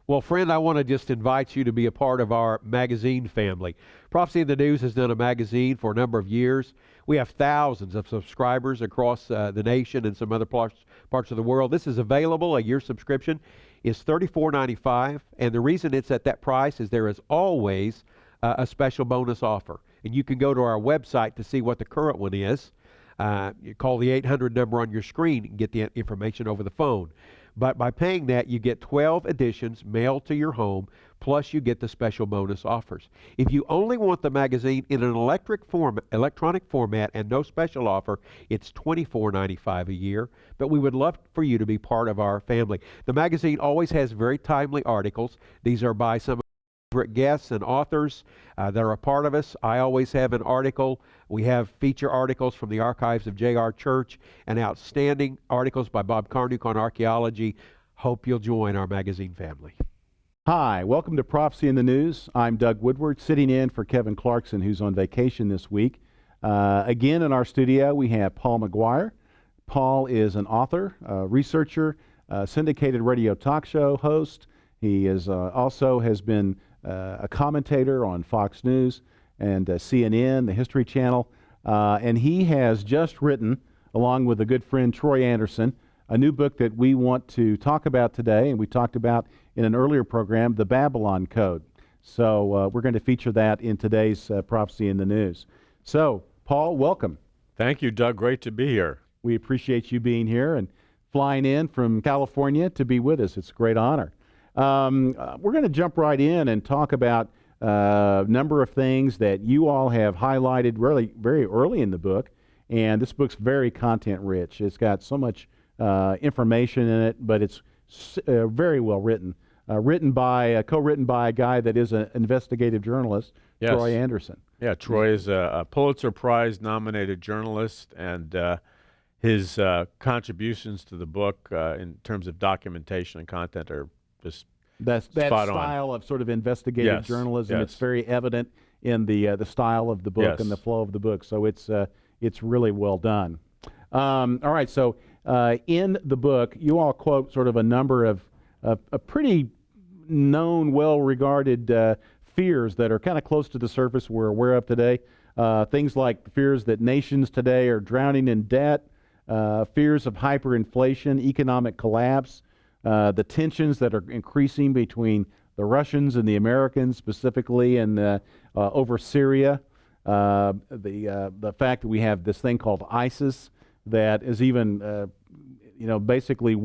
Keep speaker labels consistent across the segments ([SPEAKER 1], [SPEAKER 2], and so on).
[SPEAKER 1] Well, friend, I want to just invite you to be a part of our magazine family. Prophecy in the News has done a magazine for a number of years. We have thousands of subscribers across the nation and some other parts of the world. This is available. A year subscription is $34.95, and the reason it's at that price is there is always a special bonus offer. And you can go to our website to see what the current one is. You call the 800 number on your screen and get the information over the phone. But by paying that, you get 12 editions mailed to your home, plus you get the special bonus offers. If you only want the magazine in an electronic format and no special offer, it's $24.95 a year. But we would love for you to be part of our family. The magazine always has very timely articles. These are by some favorite guests and authors that are a part of us. I always have an article. We have feature articles from the archives of J.R. Church and outstanding articles by Bob Carnuke on archaeology. Hope you'll join our magazine family.
[SPEAKER 2] Hi, welcome to Prophecy in the News. I'm Doug Woodward, sitting in for Kevin Clarkson, who's on vacation this week. Again, in our studio, we have Paul McGuire. Paul is an author, researcher, syndicated radio talk show host. He is also has been a commentator on Fox News and CNN, the History Channel, and he has just written, along with a good friend Troy Anderson, a new book that we want to talk about today, and we talked about in an earlier program, The Babylon Code. So we're going to feature that in today's Prophecy in the News. So, Paul, welcome.
[SPEAKER 3] Thank you, Doug. Great to be here.
[SPEAKER 2] We appreciate you being here and flying in from California to be with us. It's a great honor. We're going to jump right in and talk about a number of things that you all have highlighted really very early in the book, and this book's very content rich. It's got so much information in it, but it's very well written. Co-written by a guy that is an investigative journalist,
[SPEAKER 3] yes.
[SPEAKER 2] Troy Anderson.
[SPEAKER 3] Yeah, Troy is a Pulitzer Prize nominated journalist, and his contributions to the book in terms of documentation and content are just
[SPEAKER 2] that
[SPEAKER 3] spot
[SPEAKER 2] style
[SPEAKER 3] on.
[SPEAKER 2] of sort of investigative journalism.
[SPEAKER 3] Yes.
[SPEAKER 2] It's very evident in the style of the book
[SPEAKER 3] Yes.
[SPEAKER 2] and the flow of the book. So it's really well done. All right. So in the book, you all quote sort of a number of a pretty known, well-regarded fears that are kind of close to the surface we're aware of today. Things like fears that nations today are drowning in debt, fears of hyperinflation, economic collapse, the tensions that are increasing between the Russians and the Americans, specifically and over Syria, the fact that we have this thing called ISIS that is even basically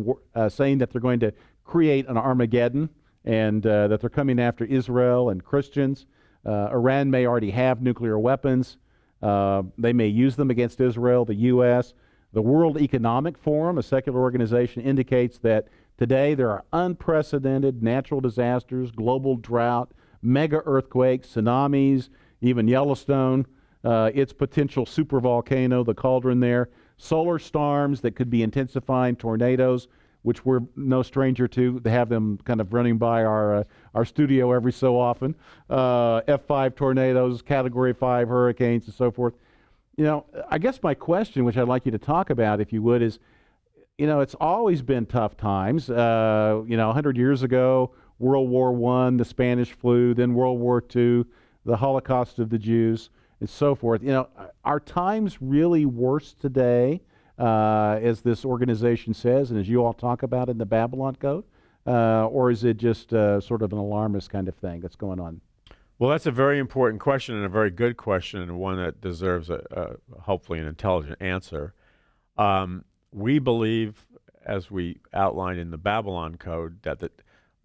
[SPEAKER 2] saying that they're going to create an Armageddon and that they're coming after Israel and Christians. Iran may already have nuclear weapons. They may use them against Israel, the U.S. The World Economic Forum, a secular organization, indicates that today there are unprecedented natural disasters, global drought, mega earthquakes, tsunamis, even Yellowstone, its potential supervolcano, the cauldron there, solar storms that could be intensifying, tornadoes, which we're no stranger to have them kind of running by our studio every so often, F5 tornadoes, Category 5 hurricanes, and so forth. I guess my question, which I'd like you to talk about, if you would, is, it's always been tough times. 100 years ago, World War I, the Spanish flu, then World War II, the Holocaust of the Jews, and so forth. Are times really worse today, as this organization says, and as you all talk about in the Babylon Code? Or is it just sort of an alarmist kind of thing that's going on?
[SPEAKER 3] Well, that's a very important question and a very good question, and one that deserves hopefully an intelligent answer. We believe, as we outlined in the Babylon Code, that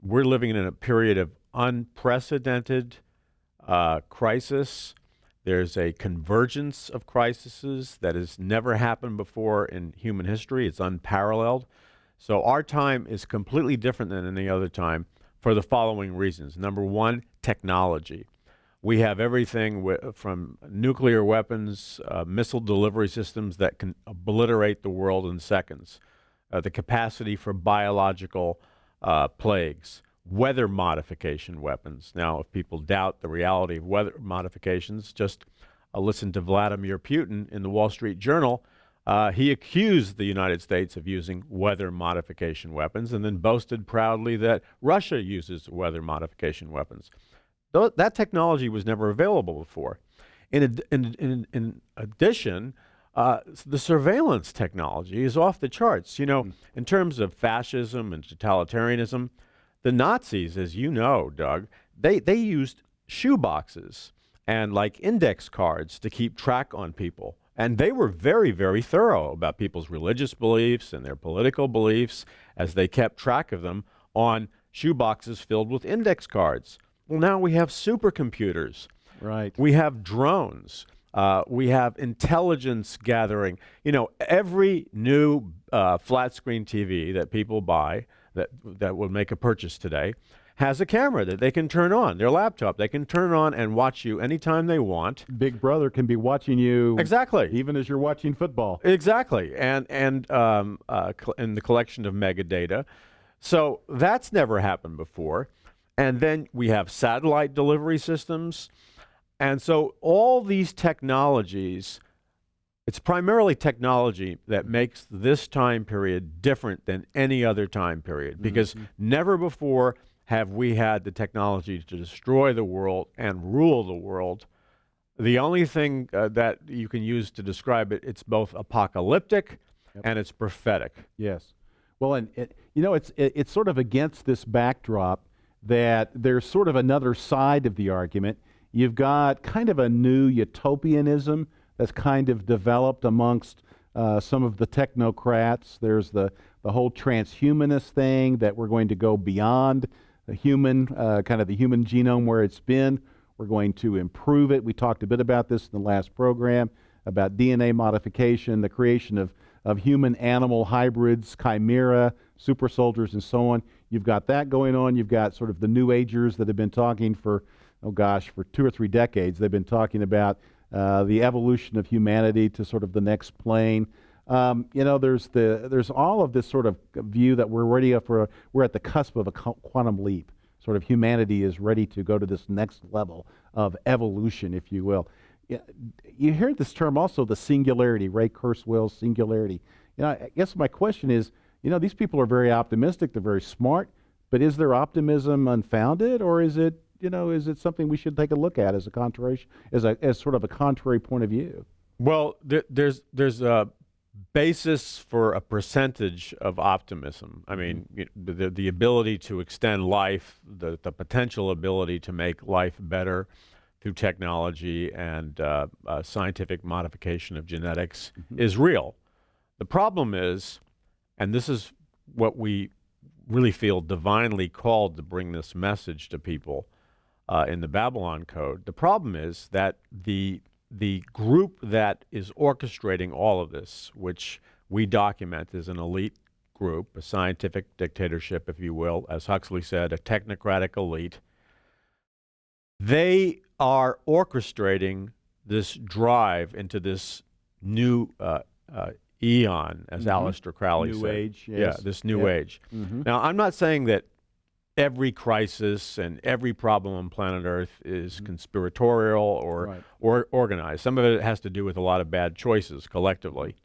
[SPEAKER 3] we're living in a period of unprecedented crisis. There's a convergence of crises that has never happened before in human history. It's unparalleled. So our time is completely different than any other time for the following reasons. Number one, technology. We have everything from nuclear weapons, missile delivery systems that can obliterate the world in seconds, the capacity for biological plagues, weather modification weapons. Now, if people doubt the reality of weather modifications, just listen to Vladimir Putin in the Wall Street Journal He accused the United States of using weather modification weapons and then boasted proudly that Russia uses weather modification weapons. That technology was never available before. In addition, the surveillance technology is off the charts. You know, in terms of fascism and totalitarianism, the Nazis, as you know, Doug, they used shoeboxes and like index cards to keep track on people. And they were very, very thorough about people's religious beliefs and their political beliefs as they kept track of them on shoeboxes filled with index cards. Well, now we have supercomputers.
[SPEAKER 2] Right.
[SPEAKER 3] We have drones. We have intelligence gathering. You know, every new flat screen TV that people buy that will make a purchase today has a camera that they can turn on, their laptop. They can turn on and watch you anytime they want.
[SPEAKER 2] Big Brother can be watching you
[SPEAKER 3] Exactly.
[SPEAKER 2] even as you're watching football.
[SPEAKER 3] Exactly. And in the collection of metadata. So that's never happened before. And then we have satellite delivery systems. And so all these technologies, it's primarily technology that makes this time period different than any other time period, because never before have we had the technology to destroy the world and rule the world. The only thing that you can use to describe it, it's both apocalyptic and it's prophetic.
[SPEAKER 2] Yes. Well, and it's sort of against this backdrop that there's sort of another side of the argument. You've got kind of a new utopianism that's kind of developed amongst some of the technocrats. There's the whole transhumanist thing that we're going to go beyond the human, kind of the human genome where it's been. We're going to improve it. We talked a bit about this in the last program, about DNA modification, the creation of human-animal hybrids, chimera, super soldiers, and so on. You've got that going on. You've got sort of the New Agers that have been talking for 2 or 3 decades. They've been talking about the evolution of humanity to sort of the next plane. There's all of this sort of view that we're at the cusp of a quantum leap. Sort of humanity is ready to go to this next level of evolution, if you will. You hear this term also, the singularity, Ray Kurzweil's singularity. I guess my question is, these people are very optimistic, they're very smart, but is their optimism unfounded, or is it something we should take a look at as as sort of a contrary point of view?
[SPEAKER 3] Well, there's a basis for a percentage of optimism. I mean, the ability to extend life, the potential ability to make life better through technology and scientific modification of genetics is real. The problem is, and this is what we really feel divinely called to bring this message to people in the Babylon Code, the problem is that the group that is orchestrating all of this, which we document as an elite group, a scientific dictatorship, if you will, as Huxley said, a technocratic elite, they are orchestrating this drive into this new eon, as Aleister Crowley said.
[SPEAKER 2] New age, yes.
[SPEAKER 3] Yeah, this new age. Now, I'm not saying that every crisis and every problem on planet Earth is conspiratorial or organized. Some of it has to do with a lot of bad choices collectively.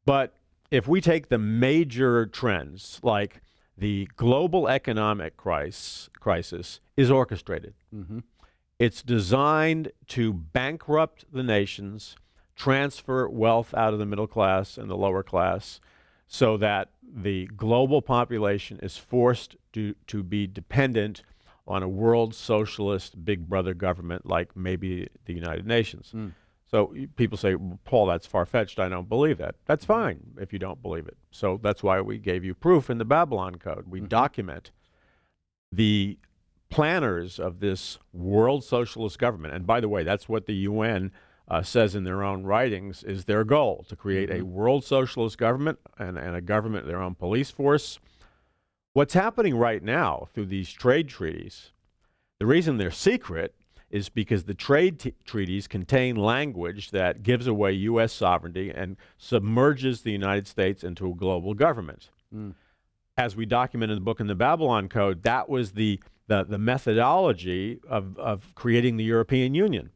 [SPEAKER 3] But if we take the major trends, like the global economic crisis is orchestrated. It's designed to bankrupt the nations, transfer wealth out of the middle class and the lower class, so that the global population is forced to be dependent on a world socialist big brother government like maybe the United Nations. So people say, well, Paul, that's far-fetched. I don't believe that. That's fine if you don't believe it. So that's why we gave you proof in the Babylon Code. We document the planners of this world socialist government. And by the way, that's what the UN says in their own writings is their goal, to create a world socialist government and a government, their own police force. What's happening right now through these trade treaties, the reason they're secret is because the trade treaties contain language that gives away U.S. sovereignty and submerges the United States into a global government. As we document in the book in the Babylon Code, that was the methodology of creating the European Union.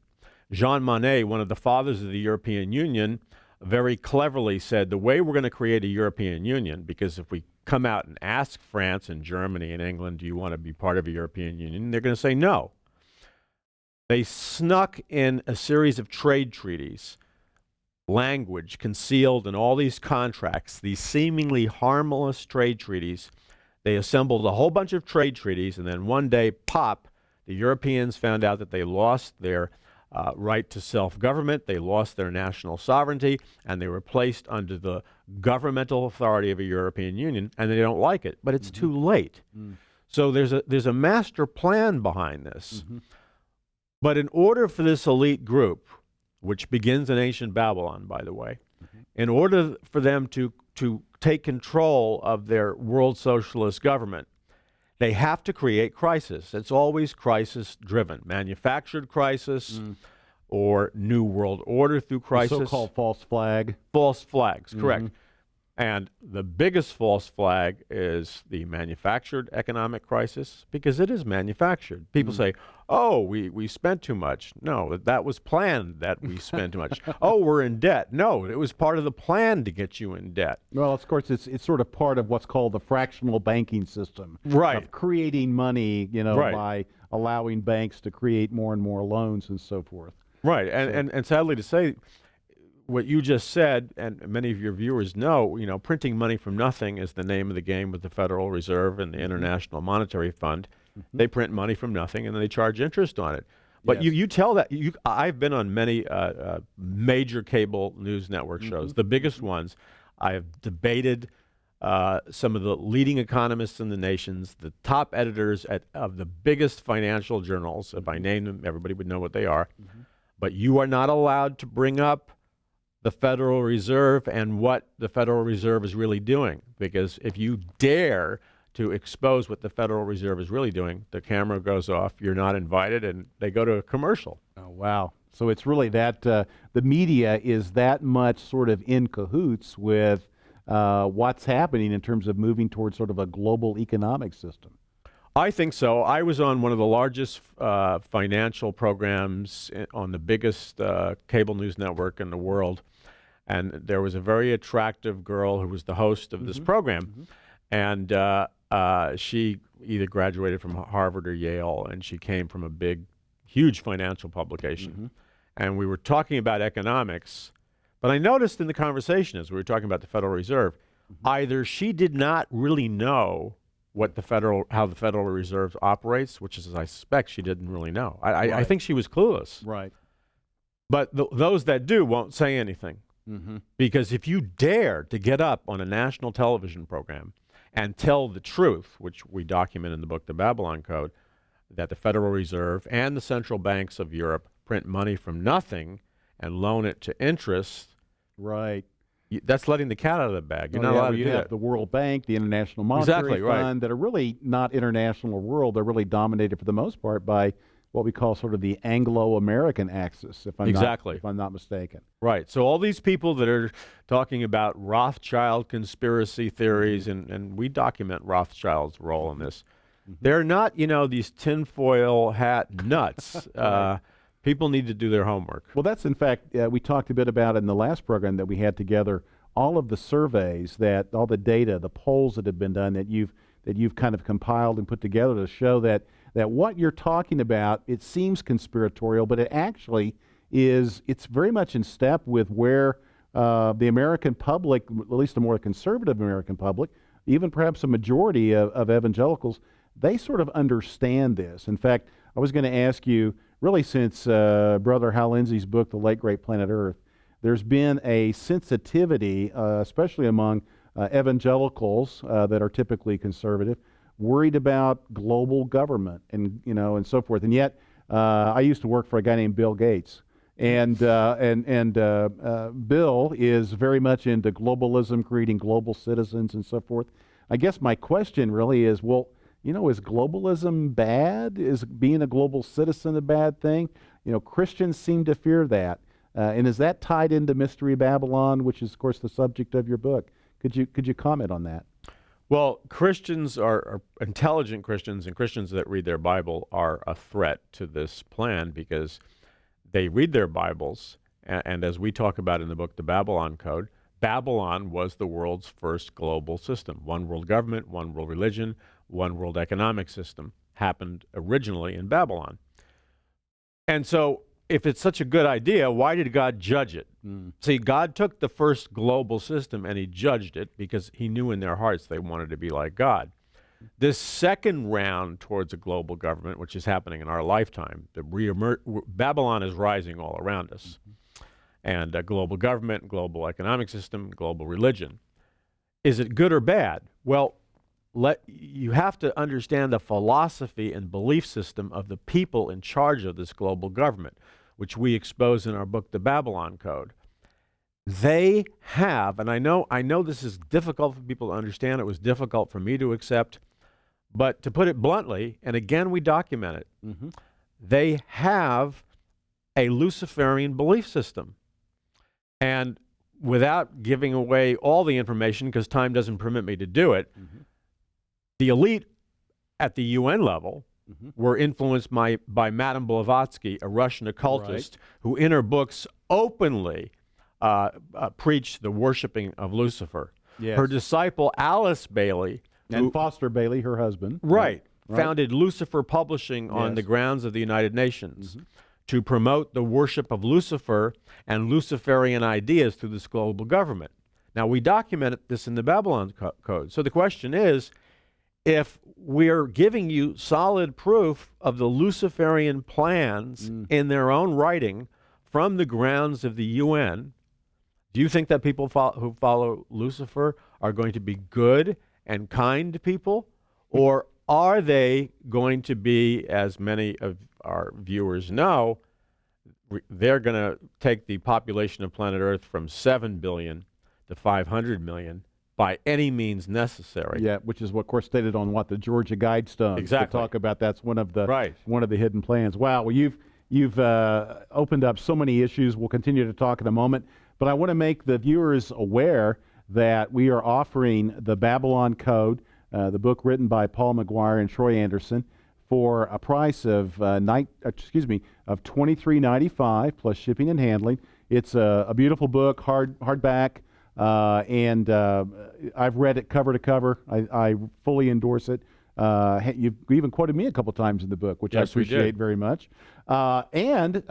[SPEAKER 3] Jean Monnet, one of the fathers of the European Union, very cleverly said the way we're going to create a European Union, because if we come out and ask France and Germany and England, do you want to be part of a European Union? They're going to say no. They snuck in a series of trade treaties, language concealed in all these contracts, these seemingly harmless trade treaties. They assembled a whole bunch of trade treaties, and then one day, pop, the Europeans found out that they lost their right to self-government, they lost their national sovereignty, and they were placed under the governmental authority of a European Union, and they don't like it, but it's too late. So there's a master plan behind this. But in order for this elite group, which begins in ancient Babylon, by the way, in order for them to take control of their world socialist government, they have to create crisis. It's always crisis-driven. Manufactured crisis or new world order through crisis.
[SPEAKER 2] The so-called false flag.
[SPEAKER 3] False flags, correct. And the biggest false flag is the manufactured economic crisis, because it is manufactured. People say, oh, we spent too much. No, that was planned that we spent too much. Oh, we're in debt. No, it was part of the plan to get you in debt.
[SPEAKER 2] Well, of course, it's sort of part of what's called the fractional banking system.
[SPEAKER 3] Right.
[SPEAKER 2] Of creating money, by allowing banks to create more and more loans and so forth.
[SPEAKER 3] Right. And sadly to say, what you just said, and many of your viewers know, printing money from nothing is the name of the game with the Federal Reserve and the International Monetary Fund. They print money from nothing, and then they charge interest on it. But
[SPEAKER 2] Yes.
[SPEAKER 3] you tell that, I've been on many major cable news network shows, the biggest ones. I have debated some of the leading economists in the nations, the top editors of the biggest financial journals. If I name them, everybody would know what they are. But you are not allowed to bring up the Federal Reserve and what the Federal Reserve is really doing. Because if you dare to expose what the Federal Reserve is really doing, the camera goes off, you're not invited, and they go to a commercial.
[SPEAKER 2] Oh, wow. So it's really that the media is that much sort of in cahoots with what's happening in terms of moving towards sort of a global economic system.
[SPEAKER 3] I think so. I was on one of the largest financial programs on the biggest cable news network in the world, and there was a very attractive girl who was the host of this program, and she either graduated from Harvard or Yale, and she came from a huge financial publication, and we were talking about economics, but I noticed in the conversation as we were talking about the Federal Reserve, either she did not really know how the Federal Reserve operates, which is, I suspect, she didn't really know. I think she was clueless.
[SPEAKER 2] Right.
[SPEAKER 3] But those that do won't say anything. Because if you dare to get up on a national television program and tell the truth, which we document in the book, The Babylon Code, that the Federal Reserve and the central banks of Europe print money from nothing and loan it to interest,
[SPEAKER 2] Right.
[SPEAKER 3] that's letting the cat out of the bag. You're not allowed to do
[SPEAKER 2] have
[SPEAKER 3] that.
[SPEAKER 2] the World Bank, the International Monetary Fund, that are really not international world. They're really dominated for the most part by what we call sort of the Anglo-American axis, if I'm not mistaken.
[SPEAKER 3] Right. So all these people that are talking about Rothschild conspiracy theories, and we document Rothschild's role in this, they're not, these tinfoil hat nuts. People need to do their homework.
[SPEAKER 2] Well, that's in fact, we talked a bit about in the last program that we had together, all of the surveys, all the data, the polls that have been done that you've kind of compiled and put together to show that what you're talking about, it seems conspiratorial, but it actually is, it's very much in step with where the American public, at least the more conservative American public, even perhaps a majority of evangelicals, they sort of understand this. In fact, I was going to ask you, really since Brother Hal Lindsey's book, The Late Great Planet Earth, there's been a sensitivity, especially among evangelicals that are typically conservative, worried about global government and and so forth. And yet, I used to work for a guy named Bill Gates, and Bill is very much into globalism, creating global citizens and so forth. I guess my question really is, well, is globalism bad? Is being a global citizen a bad thing? Christians seem to fear that. And is that tied into Mystery Babylon, which is, of course, the subject of your book? Could you comment on that?
[SPEAKER 3] Well, Christians are intelligent Christians, and Christians that read their Bible are a threat to this plan because they read their Bibles and as we talk about in the book, The Babylon Code, Babylon was the world's first global system. One world government, one world religion, one world economic system happened originally in Babylon. And so if it's such a good idea, why did God judge it? See, God took the first global system and he judged it because he knew in their hearts they wanted to be like God. This second round towards a global government, which is happening in our lifetime, Babylon is rising all around us. And a global government, global economic system, global religion. Is it good or bad? Well, you have to understand the philosophy and belief system of the people in charge of this global government, which we expose in our book, The Babylon Code. They have, and I know this is difficult for people to understand, it was difficult for me to accept, but to put it bluntly, and again we document it, they have a Luciferian belief system. And without giving away all the information, because time doesn't permit me to do it, the elite at the UN level were influenced by Madame Blavatsky, a Russian occultist, who in her books openly preached the worshiping of Lucifer. Her disciple Alice Bailey,
[SPEAKER 2] and Foster Bailey, her husband,
[SPEAKER 3] founded Lucifer Publishing on the grounds of the United Nations to promote the worship of Lucifer and Luciferian ideas through this global government. Now, we documented this in the Babylon Code. So the question is, if we're giving you solid proof of the Luciferian plans in their own writing from the grounds of the UN, do you think that people who follow Lucifer are going to be good and kind people? Or are they going to be, as many of our viewers know, they're going to take the population of planet Earth from 7 billion to 500 million by any means necessary.
[SPEAKER 2] Yeah, which is what, of course, stated on the Georgia Guidestones.
[SPEAKER 3] Exactly.
[SPEAKER 2] To talk about that's one of the hidden plans. Wow. Well, you've opened up so many issues. We'll continue to talk in a moment, but I want to make the viewers aware that we are offering the Babylon Code, the book written by Paul McGuire and Troy Anderson, for a price of $23.95 plus shipping and handling. It's a beautiful book, hardback. And I've read it cover to cover. I fully endorse it. You've even quoted me a couple times in the book, which I appreciate very much. And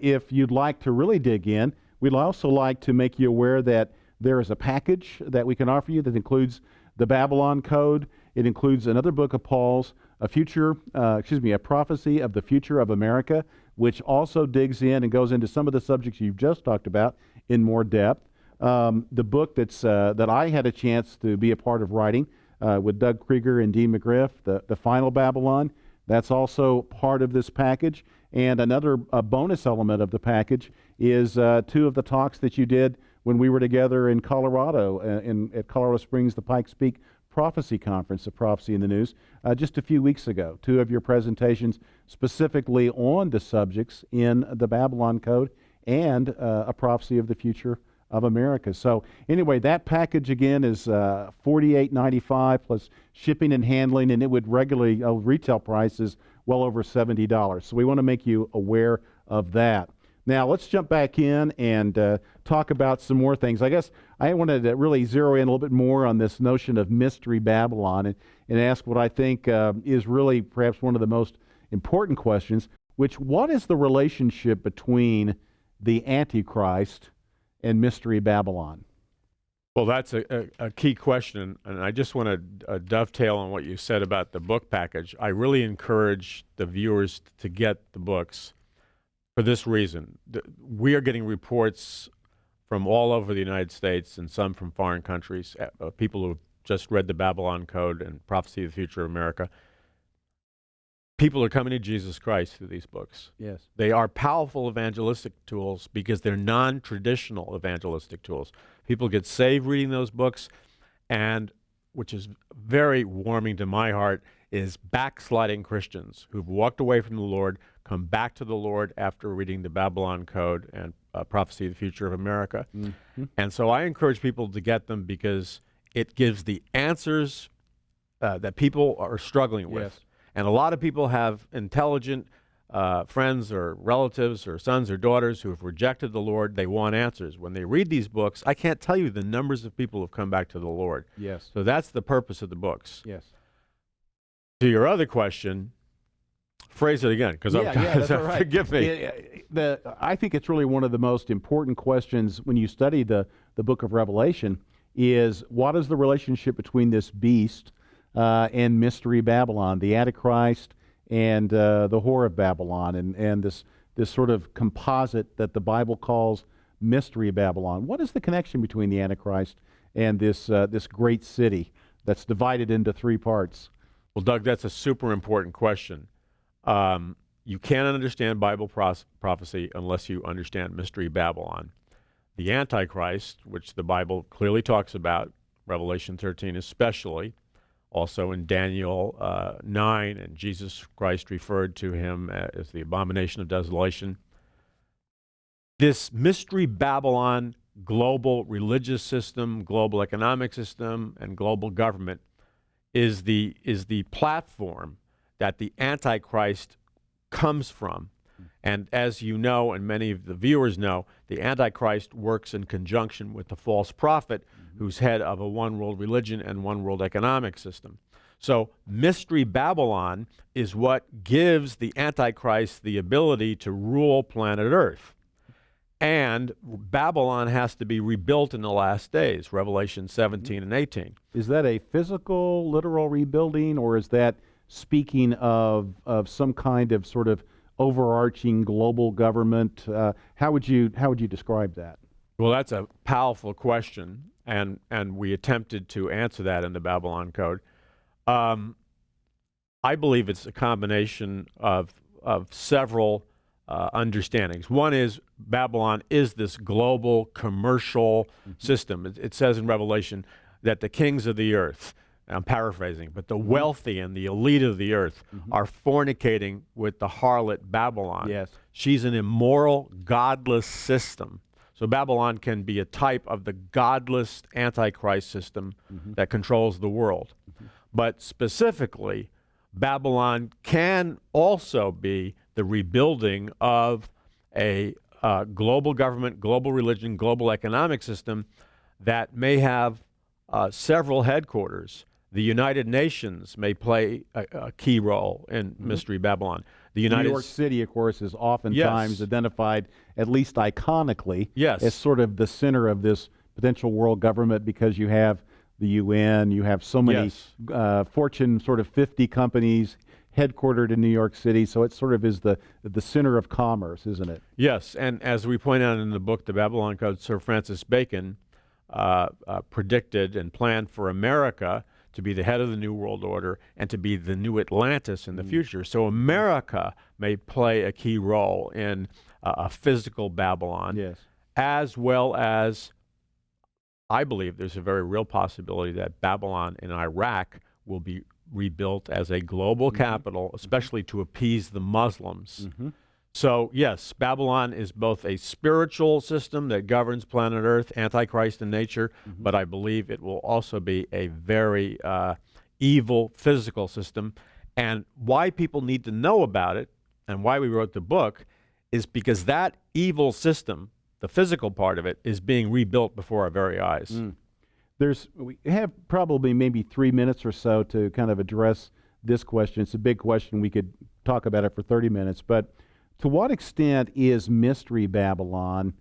[SPEAKER 2] if you'd like to really dig in, we'd also like to make you aware that there is a package that we can offer you that includes the Babylon Code. It includes another book of Paul's, a prophecy of the future of America, which also digs in and goes into some of the subjects you've just talked about in more depth. The book that I had a chance to be a part of writing with Doug Krieger and Dean McGriff, the Final Babylon, that's also part of this package. And another bonus element of the package is 2 of the talks that you did when we were together in Colorado, at Colorado Springs, the Pikes Peak Prophecy Conference, of Prophecy in the News, just a few weeks ago. 2 of your presentations specifically on the subjects in the Babylon Code and a prophecy of the future of America. So anyway, that package again is $48.95 plus shipping and handling, and it would regularly retail price is well over $70. So we want to make you aware of that. Now let's jump back in and talk about some more things. I guess I wanted to really zero in a little bit more on this notion of Mystery Babylon and ask what I think is really perhaps one of the most important questions, what is the relationship between the Antichrist and Mystery Babylon?
[SPEAKER 3] Well, that's a key question, and I just want to dovetail on what you said about the book package. I really encourage the viewers to get the books for this reason. We are getting reports from all over the United States and some from foreign countries, people who have just read the Babylon Code and Prophecy of the Future of America. People are coming to Jesus Christ through these books.
[SPEAKER 2] Yes.
[SPEAKER 3] They are powerful evangelistic tools because they're non-traditional evangelistic tools. People get saved reading those books, and which is very warming to my heart, is backsliding Christians who've walked away from the Lord, come back to the Lord after reading the Babylon Code and Prophecy of the Future of America. And so I encourage people to get them because it gives the answers that people are struggling with.
[SPEAKER 2] Yes.
[SPEAKER 3] And a lot of people have intelligent friends or relatives or sons or daughters who have rejected the Lord. They want answers. When they read these books, I can't tell you the numbers of people who have come back to the Lord.
[SPEAKER 2] Yes.
[SPEAKER 3] So that's the purpose of the books.
[SPEAKER 2] Yes.
[SPEAKER 3] To your other question, phrase it again, because
[SPEAKER 2] that's all right.
[SPEAKER 3] forgive me.
[SPEAKER 2] I think it's really one of the most important questions when you study the book of Revelation is what is the relationship between this beast and Mystery Babylon, the Antichrist and the whore of Babylon, and this sort of composite that the Bible calls Mystery Babylon. What is the connection between the Antichrist and this great city that's divided into three parts?
[SPEAKER 3] Well, Doug, that's a super important question. You can't understand Bible prophecy unless you understand Mystery Babylon. The Antichrist, which the Bible clearly talks about, Revelation 13 especially, also in Daniel 9, and Jesus Christ referred to him as the abomination of desolation. This Mystery Babylon global religious system, global economic system, and global government is the platform that the Antichrist comes from. And as you know, and many of the viewers know, the Antichrist works in conjunction with the false prophet, who's head of a one-world religion and one-world economic system. So Mystery Babylon is what gives the Antichrist the ability to rule planet Earth. And Babylon has to be rebuilt in the last days, Revelation 17 and 18.
[SPEAKER 2] Is that a physical, literal rebuilding, or is that speaking of some kind of sort of overarching global government? How would you describe that?
[SPEAKER 3] Well, that's a powerful question, and we attempted to answer that in the Babylon Code. I believe it's a combination of several understandings. One is Babylon is this global commercial system. It says in Revelation that the kings of the earth, I'm paraphrasing, but the wealthy and the elite of the earth are fornicating with the harlot Babylon.
[SPEAKER 2] Yes.
[SPEAKER 3] She's an immoral, godless system. So Babylon can be a type of the godless Antichrist system that controls the world. But specifically, Babylon can also be the rebuilding of a global government, global religion, global economic system that may have several headquarters. The United Nations may play a key role in Mystery Babylon. The
[SPEAKER 2] New York City, of course, is oftentimes identified, at least iconically, as sort of the center of this potential world government, because you have the UN, you have so many Fortune sort of 50 companies headquartered in New York City, so it sort of is the center of commerce, isn't it?
[SPEAKER 3] Yes, and as we point out in the book, The Babylon Code, Sir Francis Bacon predicted and planned for America to be the head of the New World Order and to be the new Atlantis in the future. So America may play a key role in a physical Babylon, as well as I believe there's a very real possibility that Babylon in Iraq will be rebuilt as a global capital, especially to appease the Muslims. So yes, Babylon is both a spiritual system that governs planet Earth, Antichrist in nature, but I believe it will also be a very evil physical system. And why people need to know about it and why we wrote the book is because that evil system, the physical part of it, is being rebuilt before our very eyes.
[SPEAKER 2] We have probably maybe 3 minutes or so to kind of address this question. It's a big question. We could talk about it for 30 minutes, but to what extent is Mystery Babylon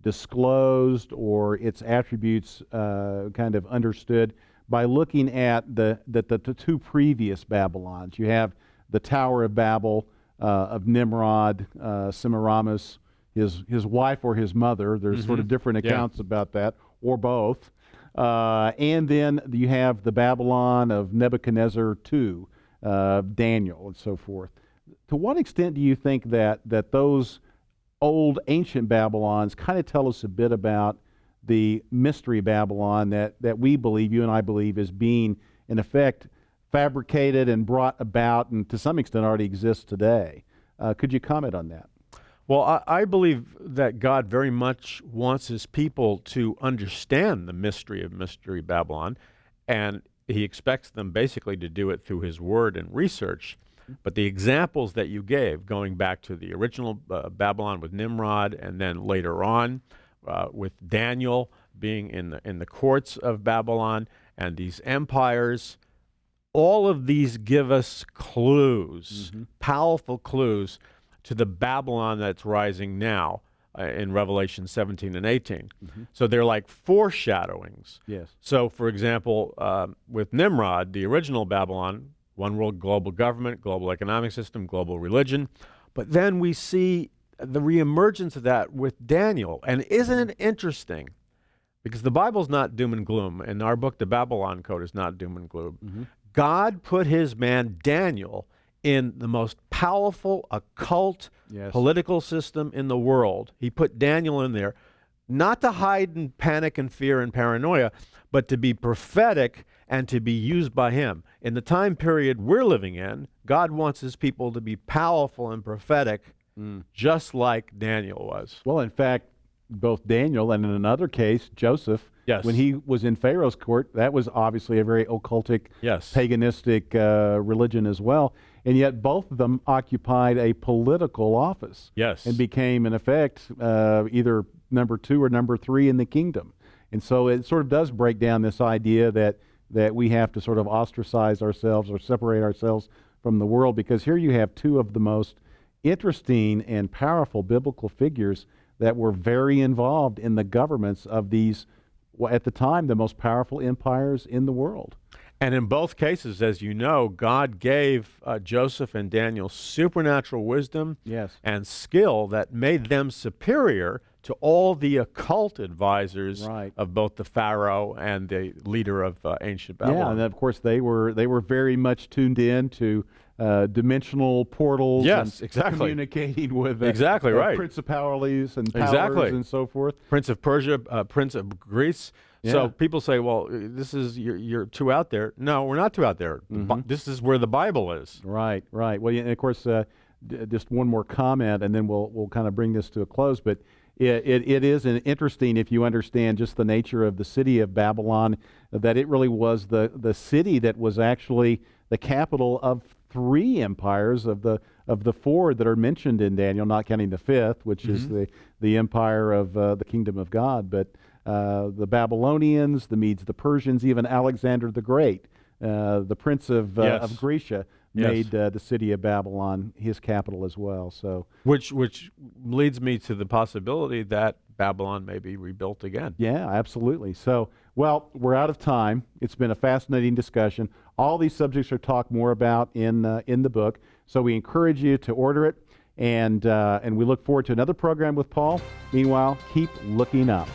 [SPEAKER 2] disclosed or its attributes kind of understood by looking at the two previous Babylons? You have the Tower of Babel of Nimrod, Semiramis, his wife or his mother. There's sort of different accounts about that, or both. And then you have the Babylon of Nebuchadnezzar II, Daniel, and so forth. To what extent do you think that those old ancient Babylons kind of tell us a bit about the Mystery Babylon that we believe, you and I believe, is being, in effect, fabricated and brought about and to some extent already exists today? Could you comment on that?
[SPEAKER 3] Well, I believe that God very much wants his people to understand the mystery of Mystery Babylon, and he expects them basically to do it through his word and research. But the examples that you gave, going back to the original Babylon with Nimrod, and then later on with Daniel being in the courts of Babylon, and these empires, all of these give us clues, powerful clues, to the Babylon that's rising now in Revelation 17 and 18. So they're like foreshadowings.
[SPEAKER 2] Yes.
[SPEAKER 3] So, for example, with Nimrod, the original Babylon, one world global government, global economic system, global religion. But then we see the reemergence of that with Daniel. And isn't it interesting? Because the Bible's not doom and gloom, and our book, The Babylon Code, is not doom and gloom. God put his man Daniel in the most powerful occult political system in the world. He put Daniel in there, not to hide in panic and fear and paranoia, but to be prophetic and to be used by him. In the time period we're living in, God wants his people to be powerful and prophetic, just like Daniel was.
[SPEAKER 2] Well, in fact, both Daniel and in another case, Joseph, when he was in Pharaoh's court, that was obviously a very occultic, paganistic religion as well. And yet both of them occupied a political office and became, in effect, either number 2 or number 3 in the kingdom. And so it sort of does break down this idea that we have to sort of ostracize ourselves or separate ourselves from the world, because here you have two of the most interesting and powerful biblical figures that were very involved in the governments of these, at the time, the most powerful empires in the world.
[SPEAKER 3] And in both cases, as you know, God gave Joseph and Daniel supernatural wisdom and skill that made them superior to all the occult advisors of both the Pharaoh and the leader of ancient Babylon.
[SPEAKER 2] Yeah, and of course they were very much tuned in to dimensional portals and communicating with principalities and powers and so forth.
[SPEAKER 3] Prince of Persia, Prince of Greece. So people say, well, this is you're too out there. No, we're not too out there. This is where the Bible is.
[SPEAKER 2] Right. Well, and of course, just one more comment, and then we'll kind of bring this to a close. But it is interesting if you understand just the nature of the city of Babylon, that it really was the city that was actually the capital of 3 empires of the 4 that are mentioned in Daniel, not counting the 5th, which is the empire of the kingdom of God. But the Babylonians, the Medes, the Persians, even Alexander the Great, the prince of Grecia, made the city of Babylon his capital as well. So,
[SPEAKER 3] which leads me to the possibility that Babylon may be rebuilt again.
[SPEAKER 2] Yeah, absolutely. So, well, we're out of time. It's been a fascinating discussion. All these subjects are talked more about in the book. So we encourage you to order it, and we look forward to another program with Paul. Meanwhile, keep looking up.